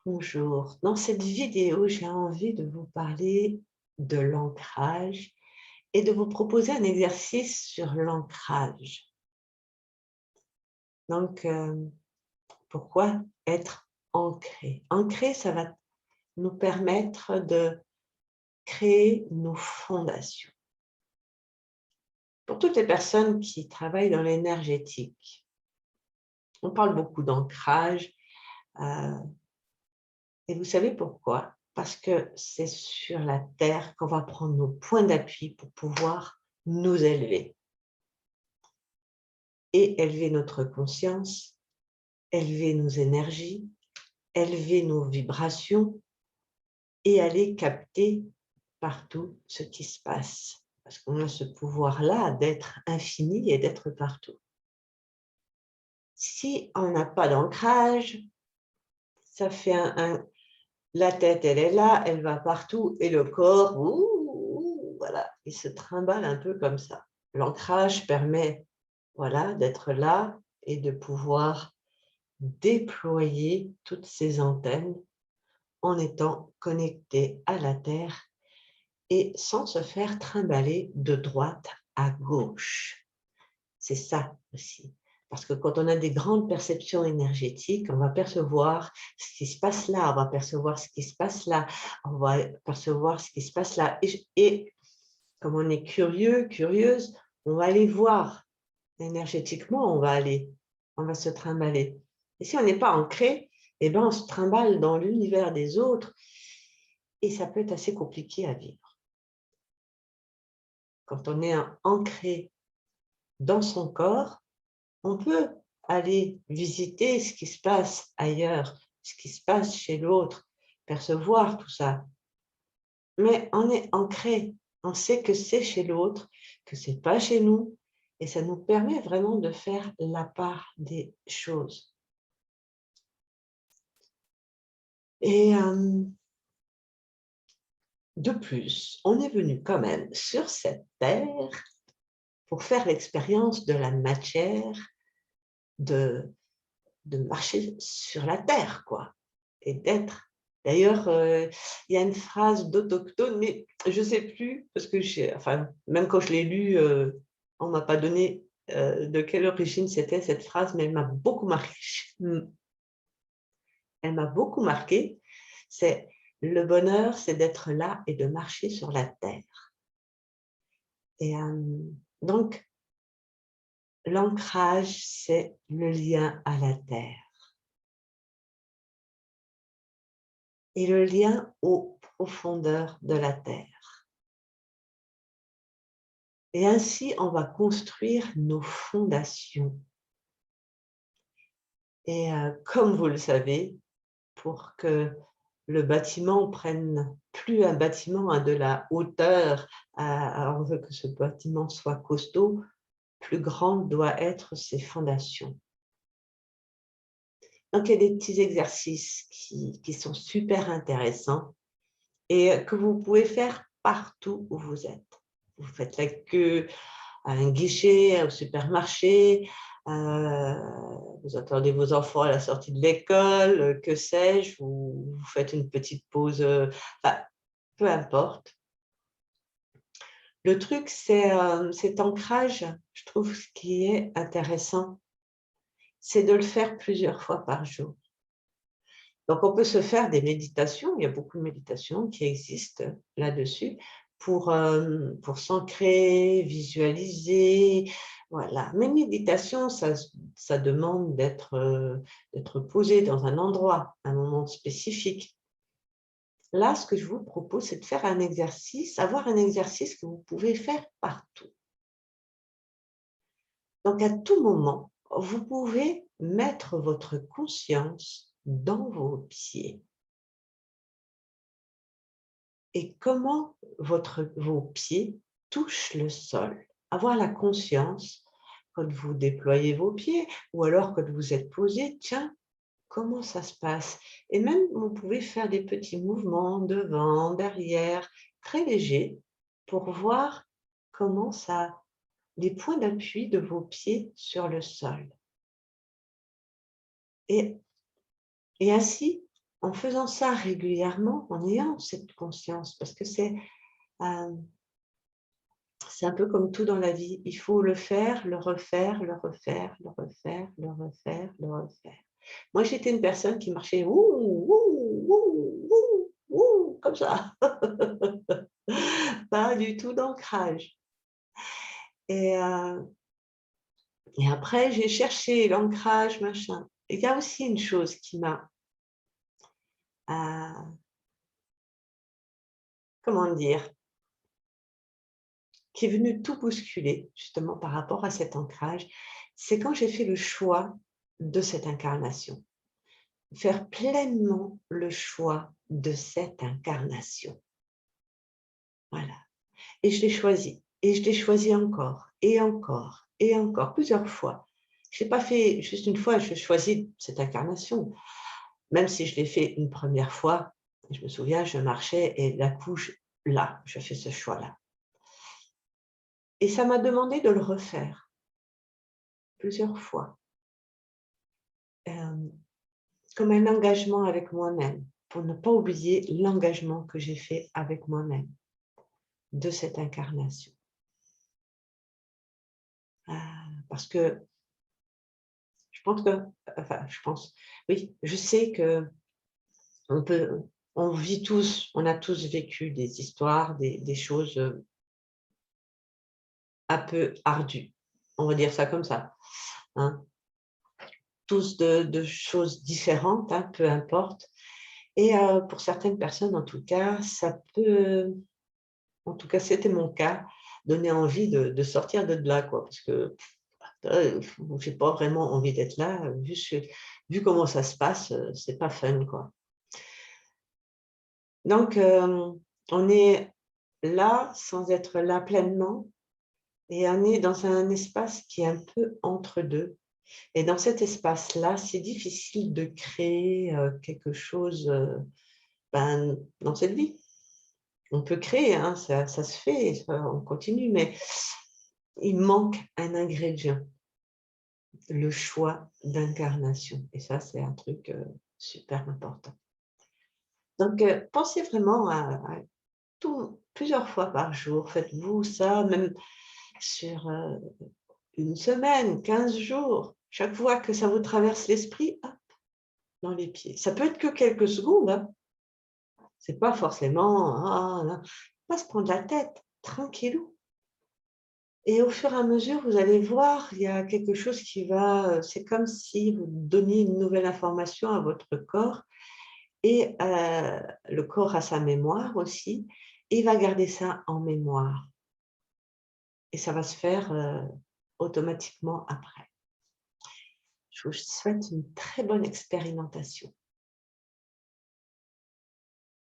Bonjour, dans cette vidéo, j'ai envie de vous parler de l'ancrage et de vous proposer un exercice sur l'ancrage. Donc, pourquoi être ancré? Ancré, ça va nous permettre de créer nos fondations. Pour toutes les personnes qui travaillent dans l'énergétique, on parle beaucoup d'ancrage, euh, et vous savez pourquoi? Parce que c'est sur la terre qu'on va prendre nos points d'appui pour pouvoir nous élever et élever notre conscience, élever nos énergies, élever nos vibrations et aller capter partout ce qui se passe. Parce qu'on a ce pouvoir-là d'être infini et d'être partout. Si on n'a pas d'ancrage, ça fait la tête, elle est là, elle va partout et le corps, voilà, il se trimballe un peu comme ça. L'ancrage permet, voilà, d'être là et de pouvoir déployer toutes ces antennes en étant connecté à la Terre et sans se faire trimballer de droite à gauche. C'est ça aussi. Parce que quand on a des grandes perceptions énergétiques, on va percevoir ce qui se passe là, on va percevoir ce qui se passe là, on va percevoir ce qui se passe là. Et comme on est curieux, curieuse, on va aller voir énergétiquement, on va se trimballer. Et si on n'est pas ancré, eh ben, on se trimballe dans l'univers des autres et ça peut être assez compliqué à vivre. Quand on est ancré dans son corps, on peut aller visiter ce qui se passe ailleurs, ce qui se passe chez l'autre, percevoir tout ça. Mais on est ancré, on sait que c'est chez l'autre, que c'est pas chez nous, et ça nous permet vraiment de faire la part des choses. Et de plus, on est venu quand même sur cette terre pour faire l'expérience de la matière, de, de marcher sur la terre, quoi, et d'être. D'ailleurs, il y a une phrase d'Autochtone, mais je ne sais plus, parce que enfin, même quand je l'ai lu, on ne m'a pas donné de quelle origine c'était cette phrase, mais elle m'a beaucoup marqué. Elle m'a beaucoup marqué. C'est le bonheur, c'est d'être là et de marcher sur la terre. Et donc, l'ancrage, c'est le lien à la terre et le lien aux profondeurs de la terre. Et ainsi, on va construire nos fondations. Et comme vous le savez, pour que le bâtiment prenne plus un bâtiment à de la hauteur, on veut que ce bâtiment soit costaud, plus grande doit être ses fondations. Donc, il y a des petits exercices qui sont super intéressants et que vous pouvez faire partout où vous êtes. Vous faites la queue à un guichet, au supermarché, vous attendez vos enfants à la sortie de l'école, que sais-je, vous faites une petite pause, enfin, peu importe. Le truc, c'est cet ancrage, je trouve ce qui est intéressant, c'est de le faire plusieurs fois par jour. Donc, on peut se faire des méditations, il y a beaucoup de méditations qui existent là-dessus pour s'ancrer, visualiser, voilà. Mais méditation, ça demande d'être posé dans un endroit, un moment spécifique. Là, ce que je vous propose, c'est de faire un exercice, avoir un exercice que vous pouvez faire partout. Donc, à tout moment, vous pouvez mettre votre conscience dans vos pieds. Et comment vos pieds touchent le sol. Avoir la conscience, quand vous déployez vos pieds, ou alors quand vous êtes posé, tiens, comment ça se passe? Et même, vous pouvez faire des petits mouvements devant, derrière, très légers, pour voir comment ça, les points d'appui de vos pieds sur le sol. Et ainsi, en faisant ça régulièrement, en ayant cette conscience, parce que c'est un peu comme tout dans la vie, il faut le faire, le refaire, le refaire, le refaire, le refaire, le refaire. Moi, j'étais une personne qui marchait comme ça, pas du tout d'ancrage. Et, et après, j'ai cherché l'ancrage, machin. Et il y a aussi une chose qui m'a, comment dire, qui est venue tout bousculer, justement par rapport à cet ancrage, c'est quand j'ai fait le choix de cette incarnation. Faire pleinement le choix de cette incarnation. Voilà. Et je l'ai choisi. Et je l'ai choisi encore, et encore, et encore, plusieurs fois. Je n'ai pas fait juste une fois, je choisis cette incarnation. Même si je l'ai fait une première fois, je me souviens, je marchais et d'un coup, là, je fais ce choix-là. Et ça m'a demandé de le refaire plusieurs fois, comme un engagement avec moi-même, pour ne pas oublier l'engagement que j'ai fait avec moi-même de cette incarnation. Parce que je pense que, enfin, oui, je sais que on vit tous, on a tous vécu des histoires, des choses un peu ardues, on va dire ça comme ça, hein. Tous de choses différentes, hein, peu importe. Et pour certaines personnes, en tout cas, ça peut, en tout cas, c'était mon cas, donner envie de sortir de là, quoi, parce que j'ai pas vraiment envie d'être là, vu comment ça se passe, c'est pas fun, quoi. Donc, on est là sans être là pleinement et on est dans un espace qui est un peu entre deux. Et dans cet espace-là, c'est difficile de créer quelque chose dans cette vie. On peut créer, hein, ça se fait, on continue, mais il manque un ingrédient, le choix d'incarnation. Et ça, c'est un truc super important. Donc, pensez vraiment à plusieurs fois par jour. Faites-vous ça, même sur une semaine, 15 jours. Chaque fois que ça vous traverse l'esprit, hop, dans les pieds. Ça peut être que quelques secondes, hein. C'est pas forcément, pas se prendre la tête, tranquillou. Et au fur et à mesure, vous allez voir, il y a quelque chose qui va, c'est comme si vous donniez une nouvelle information à votre corps et le corps a sa mémoire aussi, et il va garder ça en mémoire. Et ça va se faire automatiquement après. Je vous souhaite une très bonne expérimentation.